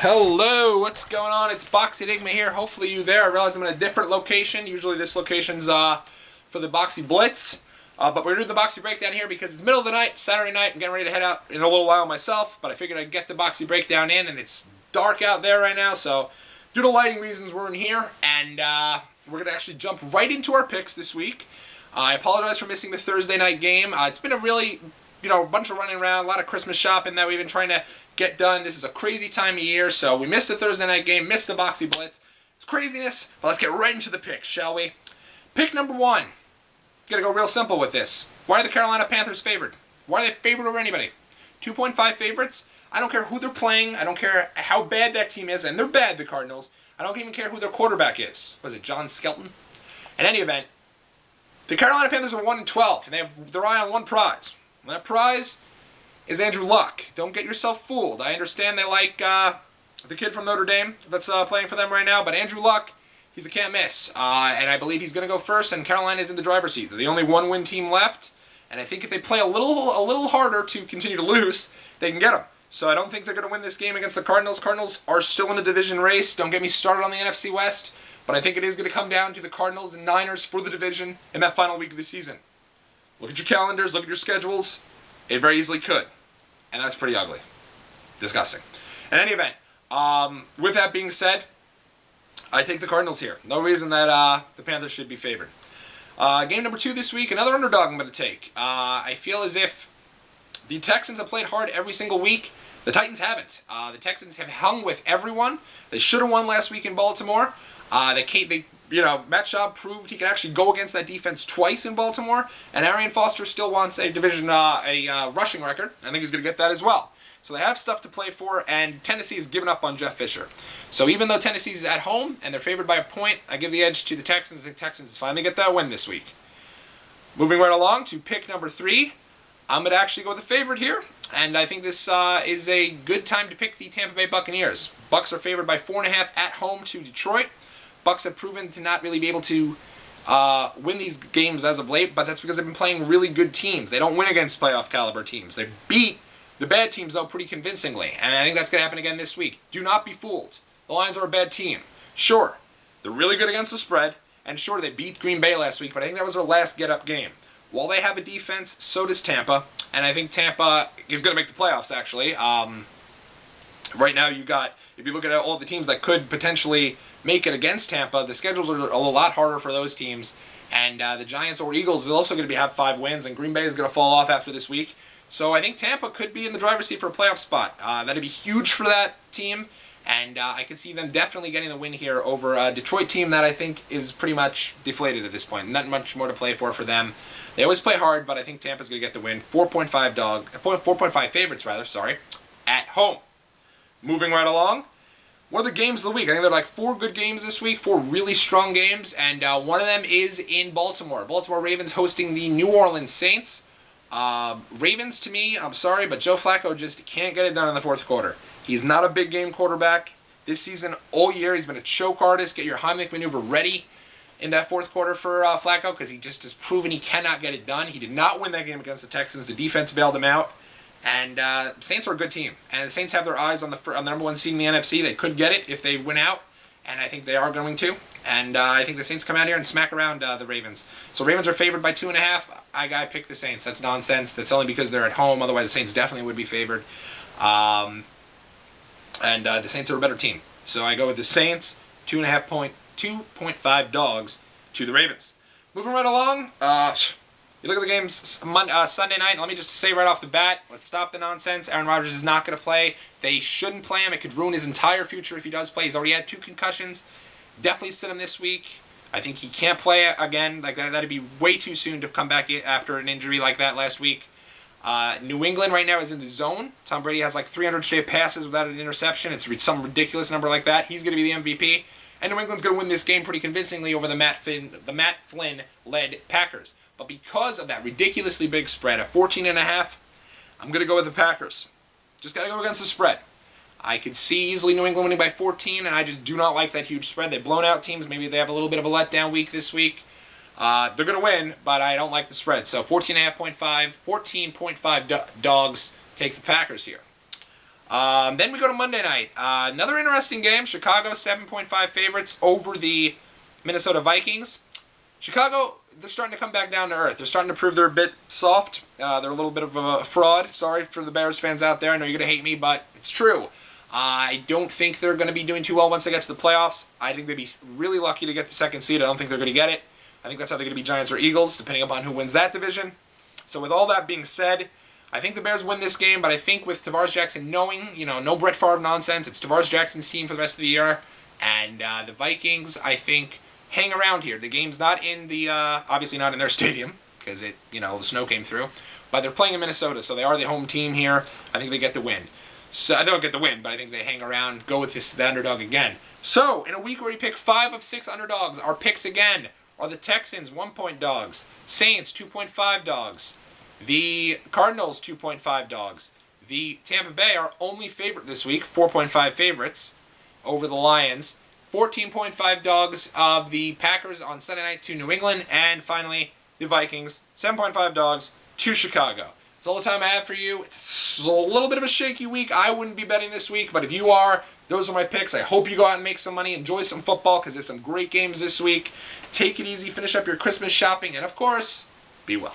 Hello, what's going on? It's Boxie Nigma here. Hopefully you there. I realize I'm in a different location. Usually this location's for the Boxie Blitz. But we're doing the Boxie Breakdown here because it's the middle of the night, Saturday night. I'm getting ready to head out in a little while myself. But I figured I'd get the Boxie Breakdown in, and it's dark out there right now. So due to lighting reasons, we're in here. And we're going to actually jump right into our picks this week. I apologize for missing the Thursday night game. It's been a really, bunch of running around, a lot of Christmas shopping that we've been trying to get done. This is a crazy time of year, so we missed the Thursday night game, missed the Boxie Blitz. It's craziness, but let's get right into the picks, shall we? Pick number one. Gonna go real simple with this. Why are the Carolina Panthers favored? Why are they favored over anybody? 2.5 favorites. I don't care who they're playing. I don't care how bad that team is, and they're bad, the Cardinals. I don't even care who their quarterback is. Was it John Skelton? In any event, the Carolina Panthers are 1-12, and they have their eye on one prize. And that prize is Andrew Luck. Don't get yourself fooled. I understand they like the kid from Notre Dame that's playing for them right now, but Andrew Luck, he's a can't miss. And I believe he's going to go first, and Carolina is in the driver's seat. They're the only one-win team left, and I think if they play a little harder to continue to lose, they can get them. So I don't think they're going to win this game against the Cardinals. Cardinals are still in a division race. Don't get me started on the NFC West, but I think it is going to come down to the Cardinals and Niners for the division in that final week of the season. Look at your calendars, look at your schedules. It very easily could. And that's pretty ugly. Disgusting. In any event, with that being said, I take the Cardinals here. No reason that the Panthers should be favored. Game number 2 this week, another underdog I'm going to take. I feel as if the Texans have played hard every single week. The Titans haven't. The Texans have hung with everyone. They should have won last week in Baltimore. Matt Schaub proved he could actually go against that defense twice in Baltimore, and Arian Foster still wants a division, rushing record. I think he's going to get that as well. So they have stuff to play for, and Tennessee has given up on Jeff Fisher. So even though Tennessee's at home and they're favored by a point, I give the edge to the Texans. The Texans finally get that win this week. Moving right along to pick number 3, I'm going to actually go with the favorite here, and I think this is a good time to pick the Tampa Bay Buccaneers. Bucs are favored by 4.5 at home to Detroit. Bucs have proven to not really be able to win these games as of late, but that's because they've been playing really good teams. They don't win against playoff caliber teams. They beat the bad teams, though, pretty convincingly, and I think that's going to happen again this week. Do not be fooled. The Lions are a bad team. Sure, they're really good against the spread, and sure, they beat Green Bay last week, but I think that was their last get-up game. While they have a defense, so does Tampa, and I think Tampa is going to make the playoffs, actually. Right now, if you look at all the teams that could potentially make it against Tampa, the schedules are a lot harder for those teams. And the Giants or Eagles is also going to have 5 wins, and Green Bay is going to fall off after this week. So I think Tampa could be in the driver's seat for a playoff spot. That'd be huge for that team, and I could see them definitely getting the win here over a Detroit team that I think is pretty much deflated at this point. Not much more to play for them. They always play hard, but I think Tampa's going to get the win. 4.5 favorites, at home. Moving right along, what are the games of the week? I think there are like 4 good games this week, 4 really strong games, and one of them is in Baltimore. Baltimore Ravens hosting the New Orleans Saints. Ravens, to me, I'm sorry, but Joe Flacco just can't get it done in the fourth quarter. He's not a big game quarterback. This season, all year, he's been a choke artist. Get your Heimlich maneuver ready in that fourth quarter for Flacco, because he just has proven he cannot get it done. He did not win that game against the Texans. The defense bailed him out. And Saints are a good team, and the Saints have their eyes on the number 1 seed in the NFC. They could get it if they win out, and I think they are going to. And I think the Saints come out here and smack around the Ravens. So Ravens are favored by 2.5. I pick the Saints. That's nonsense. That's only because they're at home. Otherwise, the Saints definitely would be favored. The Saints are a better team. So I go with the Saints, 2.5 dogs to the Ravens. Moving right along. You look at the games Sunday night, and let me just say right off the bat, let's stop the nonsense. Aaron Rodgers is not going to play. They shouldn't play him. It could ruin his entire future if he does play. He's already had 2 concussions. Definitely sit him this week. I think he can't play again. Like that'd be way too soon to come back after an injury like that last week. New England right now is in the zone. Tom Brady has like 300 straight passes without an interception. It's some ridiculous number like that. He's going to be the MVP. And New England's going to win this game pretty convincingly over the Matt Flynn-led Packers. But because of that ridiculously big spread of 14.5, I'm going to go with the Packers. Just got to go against the spread. I could see easily New England winning by 14, and I just do not like that huge spread. They've blown out teams. Maybe they have a little bit of a letdown week this week. They're going to win, but I don't like the spread. So 14.5 dogs take the Packers here. Then we go to Monday night. Another interesting game. Chicago 7.5 favorites over the Minnesota Vikings. Chicago, they're starting to come back down to earth. They're starting to prove they're a bit soft. They're a little bit of a fraud. Sorry for the Bears fans out there. I know you're going to hate me, but it's true. I don't think they're going to be doing too well once they get to the playoffs. I think they'd be really lucky to get the second seed. I don't think they're going to get it. I think that's how they're going to be Giants or Eagles, depending upon who wins that division. So with all that being said, I think the Bears win this game, but I think with Tavares Jackson knowing, no Brett Favre nonsense, it's Tavares Jackson's team for the rest of the year, and the Vikings, I think, hang around here. The game's not in the, obviously not in their stadium, because the snow came through, but they're playing in Minnesota, so they are the home team here. I think they get the win. So I don't get the win, but I think they hang around, go with the underdog again. So, in a week where we pick 5 of 6 underdogs, our picks again are the Texans, 1-point dogs, Saints, 2.5 dogs, the Cardinals, 2.5 dogs. The Tampa Bay are only favorite this week, 4.5 favorites over the Lions. 14.5 dogs of the Packers on Sunday night to New England. And finally, the Vikings, 7.5 dogs to Chicago. That's all the time I have for you. It's a little bit of a shaky week. I wouldn't be betting this week, but if you are, those are my picks. I hope you go out and make some money, enjoy some football, because there's some great games this week. Take it easy, finish up your Christmas shopping, and of course, be well.